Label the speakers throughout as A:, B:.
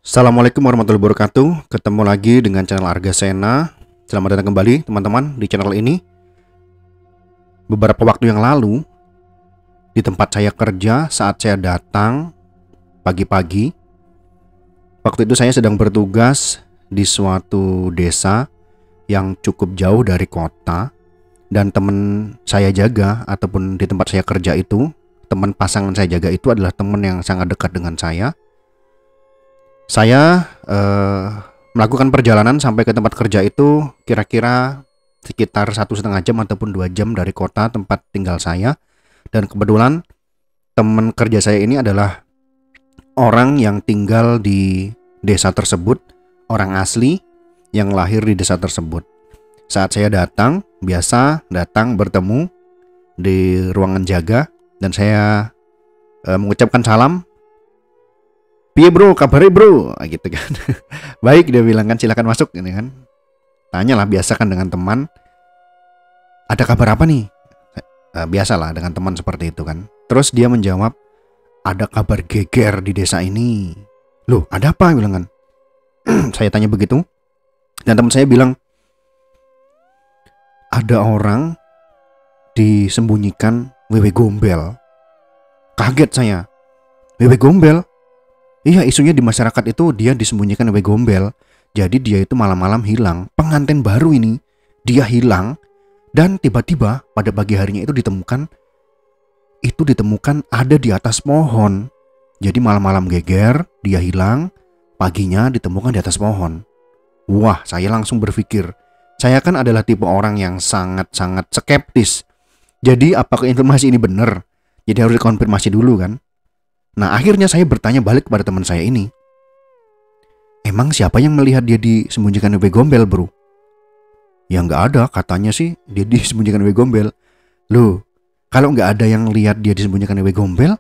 A: Assalamualaikum warahmatullahi wabarakatuh. Ketemu lagi dengan channel Argasena. Selamat datang kembali teman-teman di channel ini. Beberapa waktu yang lalu, di tempat saya kerja, saat saya datang pagi-pagi, waktu itu saya sedang bertugas di suatu desa yang cukup jauh dari kota. Dan teman saya jaga ataupun di tempat saya kerja itu, teman pasangan saya jaga itu adalah teman yang sangat dekat dengan saya. Saya melakukan perjalanan sampai ke tempat kerja itu kira-kira sekitar 1,5 jam ataupun 2 jam dari kota tempat tinggal saya. Dan kebetulan teman kerja saya ini adalah orang yang tinggal di desa tersebut, orang asli yang lahir di desa tersebut. Saat saya datang, biasa datang bertemu di ruangan jaga dan saya mengucapkan salam. "Piye bro, kabarnya bro?" Gitu kan. "Baik," dia bilang kan, "silakan masuk," ini kan. Tanyalah biasa kan dengan teman, "Ada kabar apa nih?" Biasalah dengan teman seperti itu kan. Terus dia menjawab, "Ada kabar geger di desa ini." "Loh, ada apa?" bilang kan. Saya tanya begitu. Dan teman saya bilang, "Ada orang disembunyikan wewe gombel." Kaget saya. Wewe gombel? Iya, isunya di masyarakat itu dia disembunyikan wewe gombel. Jadi dia itu malam-malam hilang. Pengantin baru ini, dia hilang. Dan tiba-tiba pada pagi harinya itu ditemukan ada di atas pohon. Jadi malam-malam geger, dia hilang. Paginya ditemukan di atas pohon. Wah, saya langsung berpikir. Saya kan adalah tipe orang yang sangat-sangat skeptis. Jadi apakah informasi ini benar? Jadi harus dikonfirmasi dulu kan. Nah, akhirnya saya bertanya balik kepada teman saya ini. "Emang siapa yang melihat dia disembunyikan wewe gombel bro?" "Ya nggak ada, katanya sih dia disembunyikan wewe gombel." "Loh, kalau nggak ada yang lihat dia disembunyikan wewe gombel,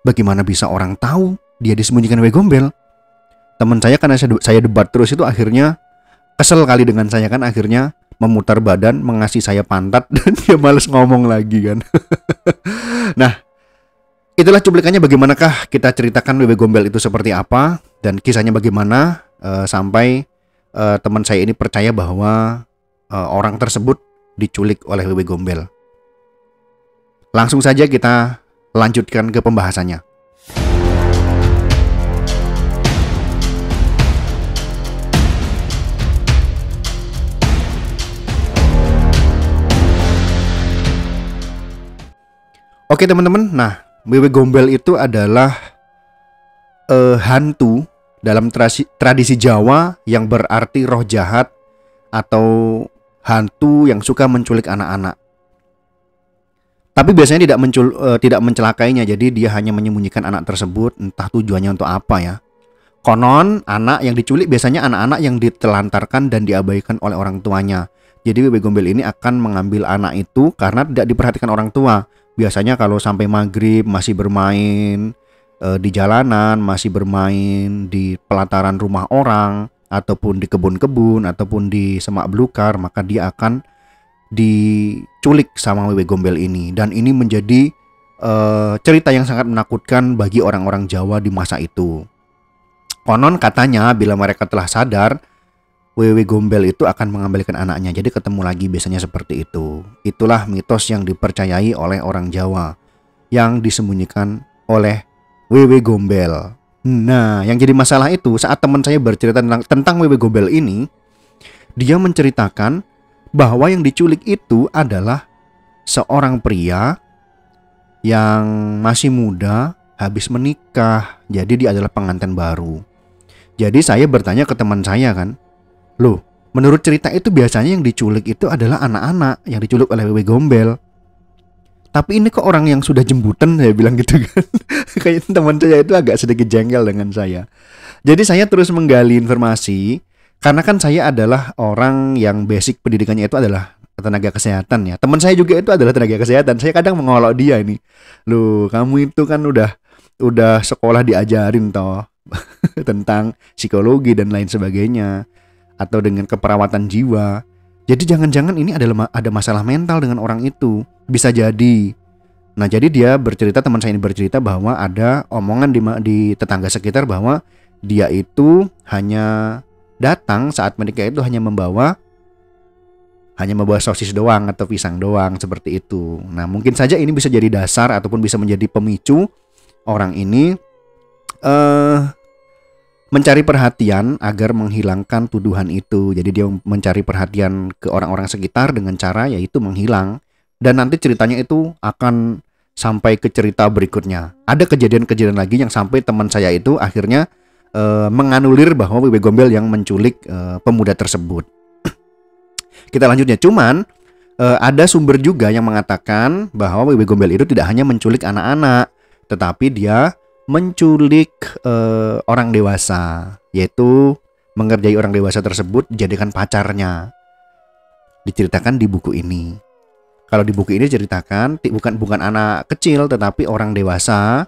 A: bagaimana bisa orang tahu dia disembunyikan wewe gombel?" Teman saya karena saya debat terus itu akhirnya kesel kali dengan saya kan, akhirnya memutar badan mengasih saya pantat dan dia males ngomong lagi kan. Nah, itulah cuplikannya bagaimanakah kita ceritakan wewe gombel itu seperti apa dan kisahnya bagaimana sampai teman saya ini percaya bahwa orang tersebut diculik oleh wewe gombel. Langsung saja kita lanjutkan ke pembahasannya. Oke teman-teman, nah wewe gombel itu adalah hantu dalam tradisi Jawa yang berarti roh jahat atau hantu yang suka menculik anak-anak. Tapi biasanya tidak mencelakainya, jadi dia hanya menyembunyikan anak tersebut, entah tujuannya untuk apa ya. Konon anak yang diculik biasanya anak-anak yang ditelantarkan dan diabaikan oleh orang tuanya. Jadi wewe gombel ini akan mengambil anak itu karena tidak diperhatikan orang tua. Biasanya kalau sampai maghrib masih bermain di jalanan, masih bermain di pelataran rumah orang, ataupun di kebun-kebun, ataupun di semak belukar, maka dia akan diculik sama wewe gombel ini. Dan ini menjadi cerita yang sangat menakutkan bagi orang-orang Jawa di masa itu. Konon katanya bila mereka telah sadar, wewe gombel itu akan mengembalikan anaknya. Jadi ketemu lagi biasanya seperti itu. Itulah mitos yang dipercayai oleh orang Jawa yang disembunyikan oleh wewe gombel. Nah, yang jadi masalah itu saat teman saya bercerita tentang wewe gombel ini, dia menceritakan bahwa yang diculik itu adalah seorang pria yang masih muda, habis menikah. Jadi dia adalah pengantin baru. Jadi saya bertanya ke teman saya kan, "Loh, menurut cerita itu biasanya yang diculik itu adalah anak-anak yang diculik oleh wewe gombel. Tapi ini kok orang yang sudah jembutan," saya bilang gitu kan. Kayak teman saya itu agak sedikit jengkel dengan saya. Jadi saya terus menggali informasi karena kan saya adalah orang yang basic pendidikannya itu adalah tenaga kesehatan ya. Teman saya juga itu adalah tenaga kesehatan. Saya kadang mengolok dia ini. "Loh, kamu itu kan udah sekolah diajarin toh tentang psikologi dan lain sebagainya, atau dengan keperawatan jiwa. Jadi jangan-jangan ini ada masalah mental dengan orang itu. Bisa jadi." Nah, jadi dia bercerita, teman saya ini bercerita bahwa ada omongan di tetangga sekitar bahwa dia itu hanya datang saat menikah itu hanya membawa sosis doang atau pisang doang seperti itu. Nah, mungkin saja ini bisa jadi dasar ataupun bisa menjadi pemicu orang ini mencari perhatian agar menghilangkan tuduhan itu. Jadi dia mencari perhatian ke orang-orang sekitar dengan cara yaitu menghilang. Dan nanti ceritanya itu akan sampai ke cerita berikutnya. Ada kejadian-kejadian lagi yang sampai teman saya itu akhirnya menganulir bahwa Wewe Gombel yang menculik pemuda tersebut. Kita lanjutnya, cuman ada sumber juga yang mengatakan bahwa Wewe Gombel itu tidak hanya menculik anak-anak, tetapi dia menculik orang dewasa, yaitu mengerjai orang dewasa tersebut dijadikan pacarnya. Diceritakan di buku ini. Kalau di buku ini ceritakan bukan anak kecil tetapi orang dewasa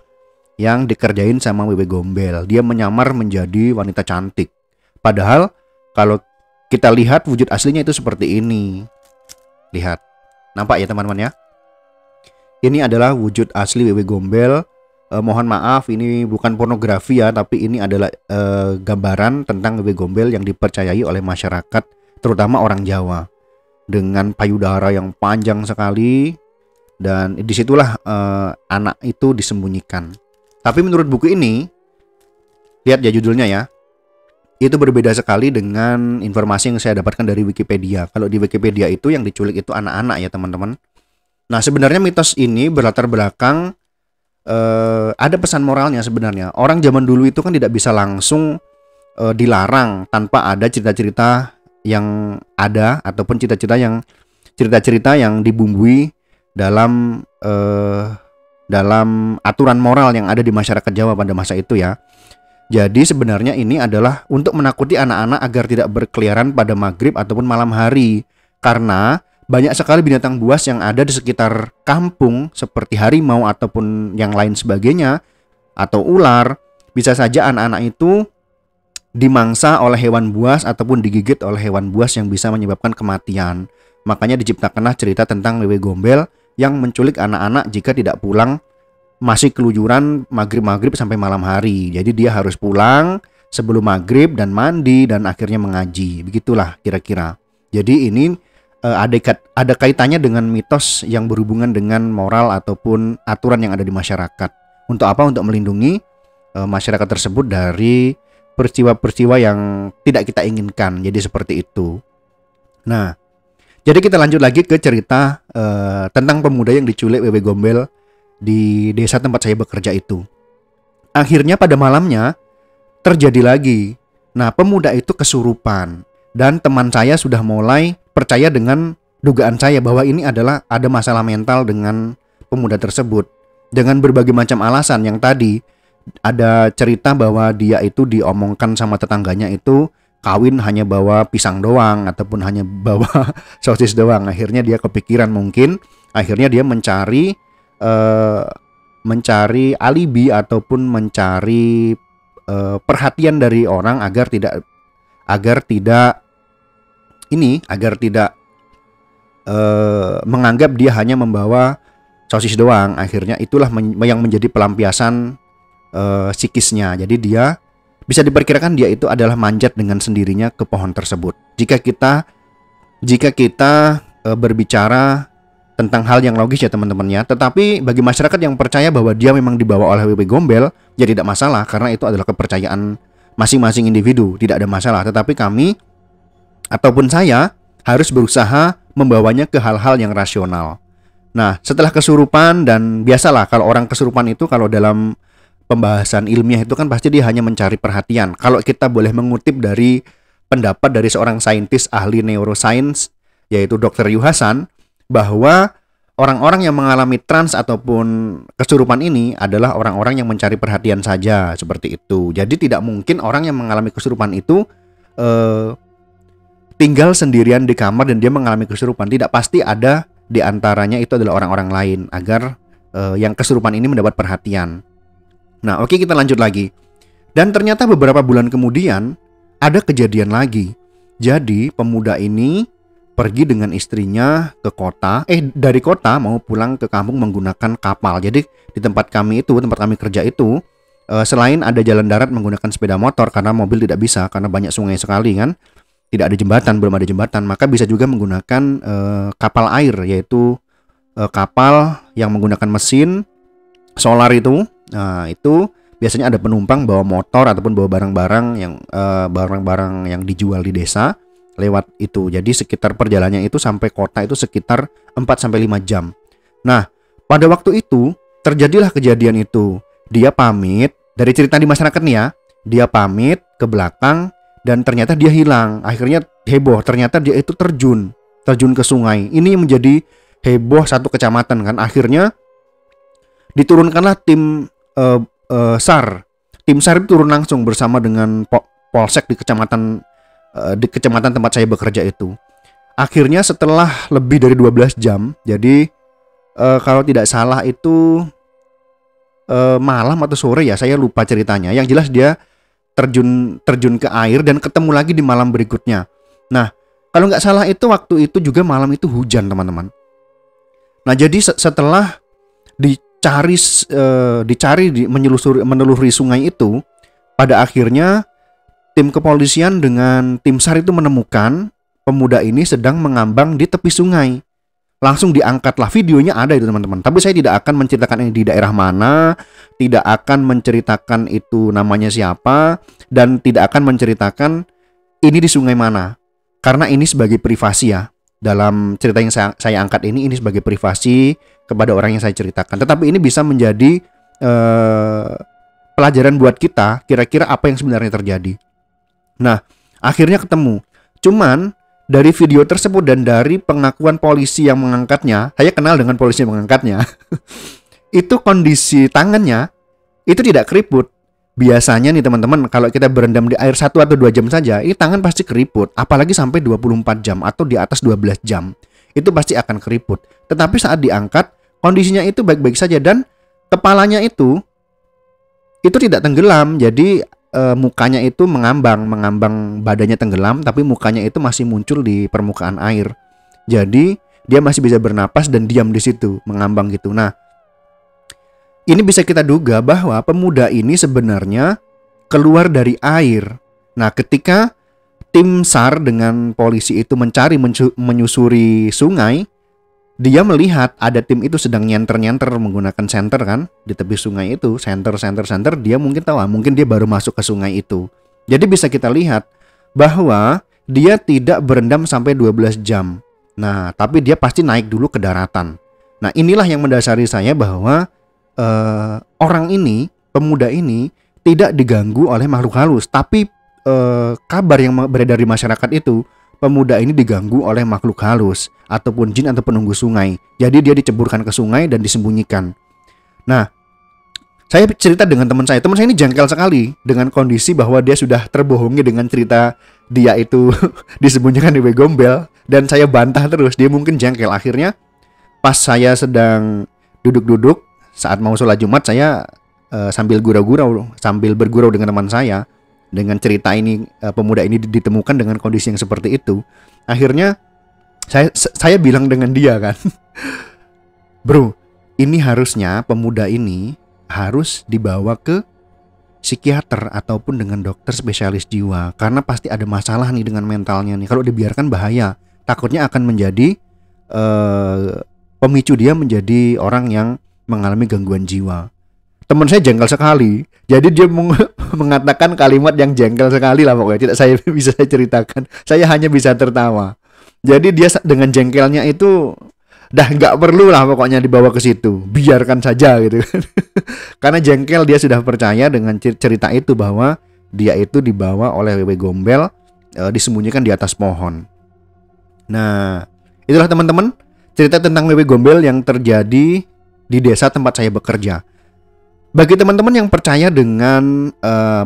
A: yang dikerjain sama Wewe Gombel. Dia menyamar menjadi wanita cantik. Padahal kalau kita lihat wujud aslinya itu seperti ini. Lihat. Nampak ya teman-teman ya? Ini adalah wujud asli Wewe Gombel. Mohon maaf, ini bukan pornografi ya, tapi ini adalah gambaran tentang Wewe Gombel yang dipercayai oleh masyarakat, terutama orang Jawa, dengan payudara yang panjang sekali, dan disitulah anak itu disembunyikan. Tapi menurut buku ini, lihat ya judulnya ya, itu berbeda sekali dengan informasi yang saya dapatkan dari Wikipedia. Kalau di Wikipedia itu yang diculik itu anak-anak ya teman-teman. Nah, sebenarnya mitos ini berlatar belakang ada pesan moralnya sebenarnya. Orang zaman dulu itu kan tidak bisa langsung dilarang tanpa ada cerita-cerita yang ada ataupun cerita-cerita yang dibumbui dalam aturan moral yang ada di masyarakat Jawa pada masa itu ya. Jadi sebenarnya ini adalah untuk menakuti anak-anak agar tidak berkeliaran pada maghrib ataupun malam hari. Karena banyak sekali binatang buas yang ada di sekitar kampung seperti harimau ataupun yang lain sebagainya atau ular. Bisa saja anak-anak itu dimangsa oleh hewan buas ataupun digigit oleh hewan buas yang bisa menyebabkan kematian. Makanya diciptakanlah cerita tentang Wewe Gombel yang menculik anak-anak jika tidak pulang masih keluyuran maghrib sampai malam hari. Jadi dia harus pulang sebelum maghrib dan mandi dan akhirnya mengaji. Begitulah kira-kira. Jadi ini ada kaitannya dengan mitos yang berhubungan dengan moral ataupun aturan yang ada di masyarakat. Untuk apa? Untuk melindungi masyarakat tersebut dari peristiwa-peristiwa yang tidak kita inginkan. Jadi seperti itu. Nah, jadi kita lanjut lagi ke cerita tentang pemuda yang diculik Wewe Gombel di desa tempat saya bekerja itu. Akhirnya pada malamnya terjadi lagi. Nah, pemuda itu kesurupan dan teman saya sudah mulai percaya dengan dugaan saya bahwa ini adalah ada masalah mental dengan pemuda tersebut. Dengan berbagai macam alasan yang tadi ada cerita bahwa dia itu diomongkan sama tetangganya itu kawin hanya bawa pisang doang ataupun hanya bawa sosis doang. Akhirnya dia kepikiran mungkin, akhirnya dia mencari alibi ataupun mencari perhatian dari orang agar tidak menganggap dia hanya membawa sosis doang. Akhirnya itulah yang menjadi pelampiasan psikisnya. Jadi dia bisa diperkirakan dia itu adalah manjat dengan sendirinya ke pohon tersebut. Jika kita berbicara tentang hal yang logis ya teman-teman ya. Tetapi bagi masyarakat yang percaya bahwa dia memang dibawa oleh Wewe Gombel, ya tidak masalah karena itu adalah kepercayaan masing-masing individu, tidak ada masalah. Tetapi kami ataupun saya harus berusaha membawanya ke hal-hal yang rasional. Nah, setelah kesurupan, dan biasalah kalau orang kesurupan itu kalau dalam pembahasan ilmiah itu kan pasti dia hanya mencari perhatian. Kalau kita boleh mengutip dari pendapat dari seorang saintis ahli neuroscience yaitu Dr. Yu Hasan, bahwa orang-orang yang mengalami trans ataupun kesurupan ini adalah orang-orang yang mencari perhatian saja, seperti itu. Jadi tidak mungkin orang yang mengalami kesurupan itu tinggal sendirian di kamar dan dia mengalami kesurupan. Tidak, pasti ada di antaranya itu adalah orang-orang lain agar yang kesurupan ini mendapat perhatian. Nah, oke, kita lanjut lagi. Dan ternyata beberapa bulan kemudian ada kejadian lagi. Jadi pemuda ini pergi dengan istrinya ke kota, dari kota mau pulang ke kampung menggunakan kapal. Jadi di tempat kami kerja itu, selain ada jalan darat menggunakan sepeda motor karena mobil tidak bisa karena banyak sungai sekali kan, tidak ada jembatan, belum ada jembatan, maka bisa juga menggunakan kapal air, yaitu kapal yang menggunakan mesin solar itu. Nah, itu biasanya ada penumpang bawa motor ataupun bawa barang-barang yang dijual di desa lewat itu. Jadi sekitar perjalanannya itu sampai kota itu sekitar 4 sampai 5 jam. Nah, pada waktu itu terjadilah kejadian itu. Dia pamit, dari cerita di masyarakat nih ya, dia pamit ke belakang dan ternyata dia hilang. Akhirnya heboh, ternyata dia itu terjun ke sungai. Ini menjadi heboh satu kecamatan kan. Akhirnya diturunkanlah tim SAR. Tim SAR itu turun langsung bersama dengan polsek di kecamatan tempat saya bekerja itu. Akhirnya setelah lebih dari 12 jam, jadi kalau tidak salah itu malam atau sore ya, saya lupa ceritanya. Yang jelas dia terjun ke air dan ketemu lagi di malam berikutnya. Nah, kalau nggak salah itu waktu itu juga malam itu hujan, teman-teman. Nah, jadi setelah menelusuri sungai itu, pada akhirnya tim kepolisian dengan tim SAR itu menemukan pemuda ini sedang mengambang di tepi sungai. Langsung diangkatlah, videonya ada itu teman-teman. Tapi saya tidak akan menceritakan ini di daerah mana, tidak akan menceritakan itu namanya siapa, dan tidak akan menceritakan ini di sungai mana. Karena ini sebagai privasi ya. Dalam cerita yang saya angkat ini sebagai privasi kepada orang yang saya ceritakan. Tetapi ini bisa menjadi pelajaran buat kita, kira-kira apa yang sebenarnya terjadi. Nah, akhirnya ketemu. Cuman dari video tersebut dan dari pengakuan polisi yang mengangkatnya, saya kenal dengan polisi yang mengangkatnya. Itu kondisi tangannya itu tidak keriput. Biasanya nih teman-teman, kalau kita berendam di air 1 atau 2 jam saja, ini tangan pasti keriput. Apalagi sampai 24 jam atau di atas 12 jam. Itu pasti akan keriput. Tetapi saat diangkat, kondisinya itu baik-baik saja dan kepalanya itu tidak tenggelam. Jadi mukanya itu mengambang, badannya tenggelam, tapi mukanya itu masih muncul di permukaan air. Jadi dia masih bisa bernapas dan diam di situ, mengambang gitu. Nah, ini bisa kita duga bahwa pemuda ini sebenarnya keluar dari air. Nah, ketika tim SAR dengan polisi itu menyusuri sungai, dia melihat ada tim itu sedang nyenter menggunakan senter kan di tepi sungai itu, senter. Dia mungkin tahu, mungkin dia baru masuk ke sungai itu. Jadi bisa kita lihat bahwa dia tidak berendam sampai 12 jam. Nah, tapi dia pasti naik dulu ke daratan. Nah, inilah yang mendasari saya bahwa orang ini, pemuda ini tidak diganggu oleh makhluk halus, tapi kabar yang beredar di masyarakat itu pemuda ini diganggu oleh makhluk halus ataupun jin atau penunggu sungai. Jadi dia diceburkan ke sungai dan disembunyikan. Nah, saya cerita dengan teman saya. Teman saya ini jengkel sekali dengan kondisi bahwa dia sudah terbohongi dengan cerita dia itu disembunyikan di Gombel, dan saya bantah terus. Dia mungkin jengkel. Akhirnya pas saya sedang duduk-duduk saat mau sholat Jumat, saya sambil bergurau dengan teman saya dengan cerita ini, pemuda ini ditemukan dengan kondisi yang seperti itu. Akhirnya saya bilang dengan dia kan, bro, ini harusnya pemuda ini harus dibawa ke psikiater ataupun dengan dokter spesialis jiwa, karena pasti ada masalah nih dengan mentalnya nih. Kalau dibiarkan bahaya, takutnya akan menjadi pemicu dia menjadi orang yang mengalami gangguan jiwa. Teman saya jengkel sekali. Jadi dia mengatakan kalimat yang jengkel sekali lah pokoknya. Tidak bisa saya ceritakan. Saya hanya bisa tertawa. Jadi dia dengan jengkelnya itu dah nggak perlu lah pokoknya dibawa ke situ. Biarkan saja gitu kan. Karena jengkel, dia sudah percaya dengan cerita itu bahwa dia itu dibawa oleh Wewe Gombel, disembunyikan di atas pohon. Nah, itulah teman-teman cerita tentang Wewe Gombel yang terjadi di desa tempat saya bekerja. Bagi teman-teman yang percaya dengan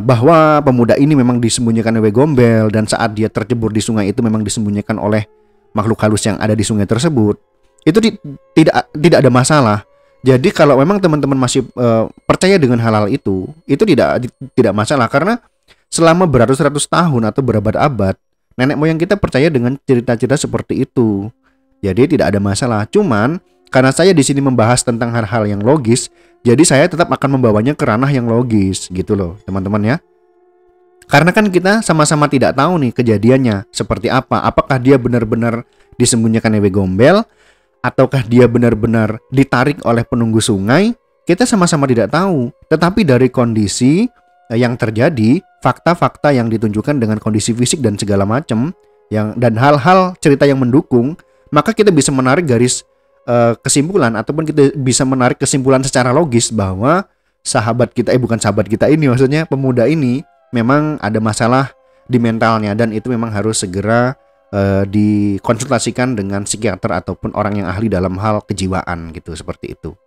A: bahwa pemuda ini memang disembunyikan oleh Gombel, dan saat dia tercebur di sungai itu memang disembunyikan oleh makhluk halus yang ada di sungai tersebut, itu tidak ada masalah. Jadi kalau memang teman-teman masih percaya dengan hal-hal itu tidak masalah, karena selama beratus-ratus tahun atau berabad-abad nenek moyang kita percaya dengan cerita-cerita seperti itu. Jadi tidak ada masalah. Cuman karena saya di sini membahas tentang hal-hal yang logis, jadi saya tetap akan membawanya ke ranah yang logis gitu loh, teman-teman ya. Karena kan kita sama-sama tidak tahu nih kejadiannya seperti apa. Apakah dia benar-benar disembunyikan Ewe Gombel, ataukah dia benar-benar ditarik oleh penunggu sungai? Kita sama-sama tidak tahu. Tetapi dari kondisi yang terjadi, fakta-fakta yang ditunjukkan dengan kondisi fisik dan segala macam, dan hal-hal cerita yang mendukung, maka kita bisa menarik garis kesimpulan, ataupun kita bisa menarik kesimpulan secara logis bahwa bukan sahabat kita ini, maksudnya pemuda ini memang ada masalah di mentalnya, dan itu memang harus segera dikonsultasikan dengan psikiater ataupun orang yang ahli dalam hal kejiwaan gitu, seperti itu.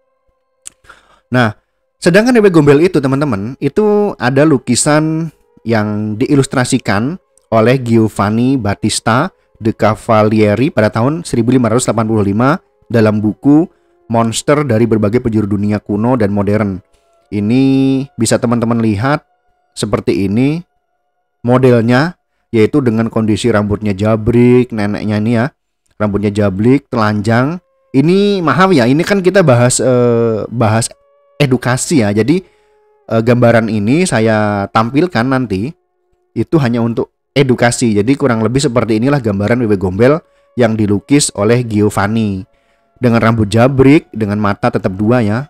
A: Nah, sedangkan Ewe Gombel itu teman-teman, itu ada lukisan yang diilustrasikan oleh Giovanni Battista de Cavalieri pada tahun 1585 dalam buku Monster dari Berbagai Penjuru Dunia Kuno dan Modern. Ini bisa teman-teman lihat seperti ini modelnya, yaitu dengan kondisi rambutnya jabrik, neneknya ini ya, rambutnya jabrik, telanjang. Ini maaf ya, ini kan kita bahas edukasi ya. Jadi gambaran ini saya tampilkan nanti itu hanya untuk edukasi. Jadi kurang lebih seperti inilah gambaran Ewe Gombel yang dilukis oleh Giovanni, dengan rambut jabrik, dengan mata tetap dua ya,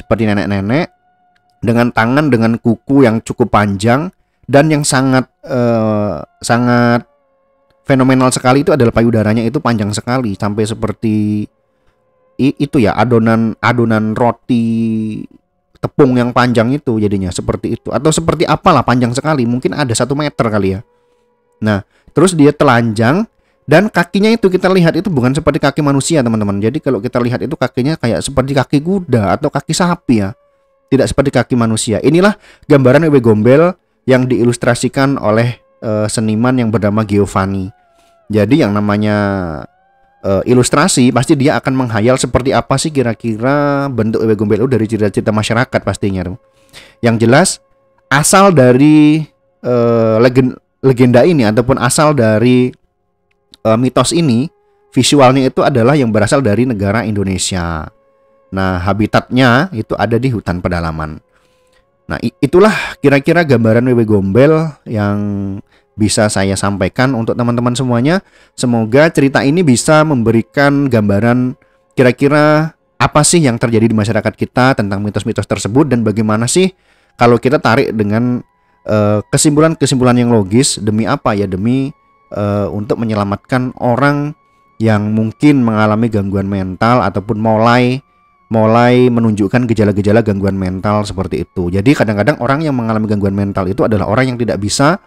A: seperti nenek-nenek, dengan tangan dengan kuku yang cukup panjang, dan yang sangat fenomenal sekali itu adalah payudaranya itu panjang sekali, sampai seperti itu ya, adonan roti tepung yang panjang itu, jadinya seperti itu, atau seperti apalah, panjang sekali, mungkin ada 1 meter kali ya. Nah, terus dia telanjang, dan kakinya itu kita lihat itu bukan seperti kaki manusia teman-teman. Jadi kalau kita lihat itu kakinya kayak seperti kaki kuda atau kaki sapi ya, tidak seperti kaki manusia. Inilah gambaran Ewe Gombel yang diilustrasikan oleh seniman yang bernama Giovanni. Jadi yang namanya ilustrasi pasti dia akan menghayal seperti apa sih kira-kira bentuk Ewe Gombel itu dari cerita-cerita masyarakat pastinya tuh. Yang jelas asal dari legenda ini ataupun asal dari mitos ini, visualnya itu adalah yang berasal dari negara Indonesia. Nah, habitatnya itu ada di hutan pedalaman. Nah, itulah kira-kira gambaran Ewe Gombel yang bisa saya sampaikan untuk teman-teman semuanya. Semoga cerita ini bisa memberikan gambaran kira-kira apa sih yang terjadi di masyarakat kita tentang mitos-mitos tersebut, dan bagaimana sih kalau kita tarik dengan kesimpulan-kesimpulan yang logis. Demi apa ya? Demi untuk menyelamatkan orang yang mungkin mengalami gangguan mental ataupun mulai menunjukkan gejala-gejala gangguan mental seperti itu. Jadi kadang-kadang orang yang mengalami gangguan mental itu adalah orang yang tidak bisa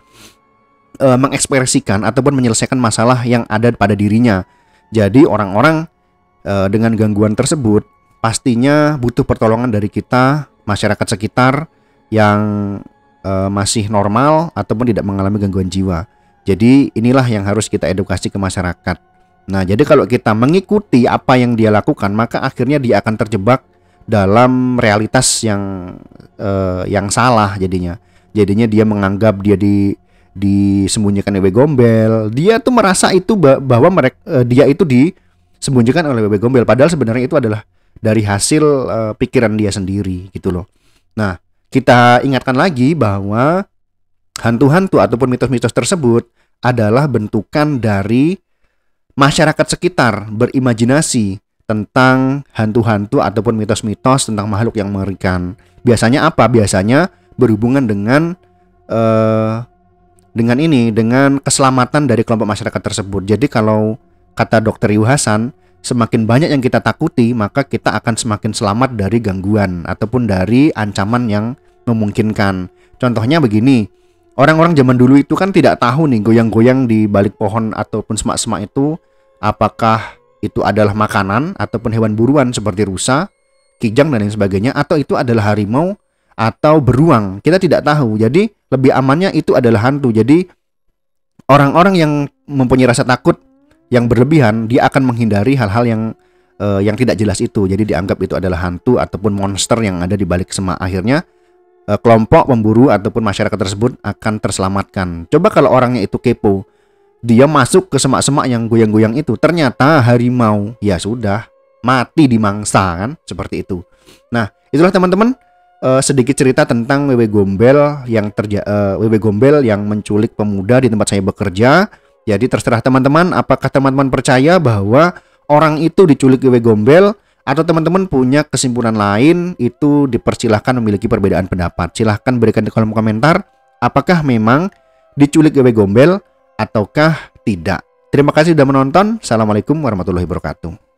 A: mengekspresikan ataupun menyelesaikan masalah yang ada pada dirinya. Jadi orang-orang dengan gangguan tersebut pastinya butuh pertolongan dari kita, masyarakat sekitar yang masih normal ataupun tidak mengalami gangguan jiwa. Jadi inilah yang harus kita edukasi ke masyarakat. Nah, jadi kalau kita mengikuti apa yang dia lakukan, maka akhirnya dia akan terjebak dalam realitas yang salah jadinya. Jadinya dia menganggap dia disembunyikan Ewe Gombel. Dia tuh merasa itu bahwa dia itu disembunyikan oleh Ewe Gombel, padahal sebenarnya itu adalah dari hasil pikiran dia sendiri gitu loh. Nah, kita ingatkan lagi bahwa hantu-hantu ataupun mitos-mitos tersebut adalah bentukan dari masyarakat sekitar berimajinasi tentang hantu-hantu ataupun mitos-mitos tentang makhluk yang mengerikan. Biasanya apa? Biasanya berhubungan dengan dengan keselamatan dari kelompok masyarakat tersebut. Jadi kalau kata Dr. Yu Hasan, semakin banyak yang kita takuti, maka kita akan semakin selamat dari gangguan ataupun dari ancaman yang memungkinkan. Contohnya begini, orang-orang zaman dulu itu kan tidak tahu nih goyang-goyang di balik pohon ataupun semak-semak itu apakah itu adalah makanan ataupun hewan buruan seperti rusa, kijang dan lain sebagainya, atau itu adalah harimau atau beruang. Kita tidak tahu. Jadi lebih amannya itu adalah hantu. Jadi orang-orang yang mempunyai rasa takut yang berlebihan, dia akan menghindari hal-hal yang tidak jelas itu. Jadi dianggap itu adalah hantu ataupun monster yang ada di balik semak. Akhirnya kelompok pemburu ataupun masyarakat tersebut akan terselamatkan. Coba kalau orangnya itu kepo, dia masuk ke semak-semak yang goyang-goyang itu, ternyata harimau, ya sudah, mati dimangsa kan, seperti itu. Nah, itulah teman-teman sedikit cerita tentang Wewe Gombel Wewe Gombel yang menculik pemuda di tempat saya bekerja. Jadi terserah teman-teman apakah teman-teman percaya bahwa orang itu diculik Wewe Gombel, atau teman-teman punya kesimpulan lain. Itu dipersilahkan, memiliki perbedaan pendapat. Silahkan berikan di kolom komentar apakah memang diculik Wewe Gombel ataukah tidak. Terima kasih sudah menonton. Assalamualaikum warahmatullahi wabarakatuh.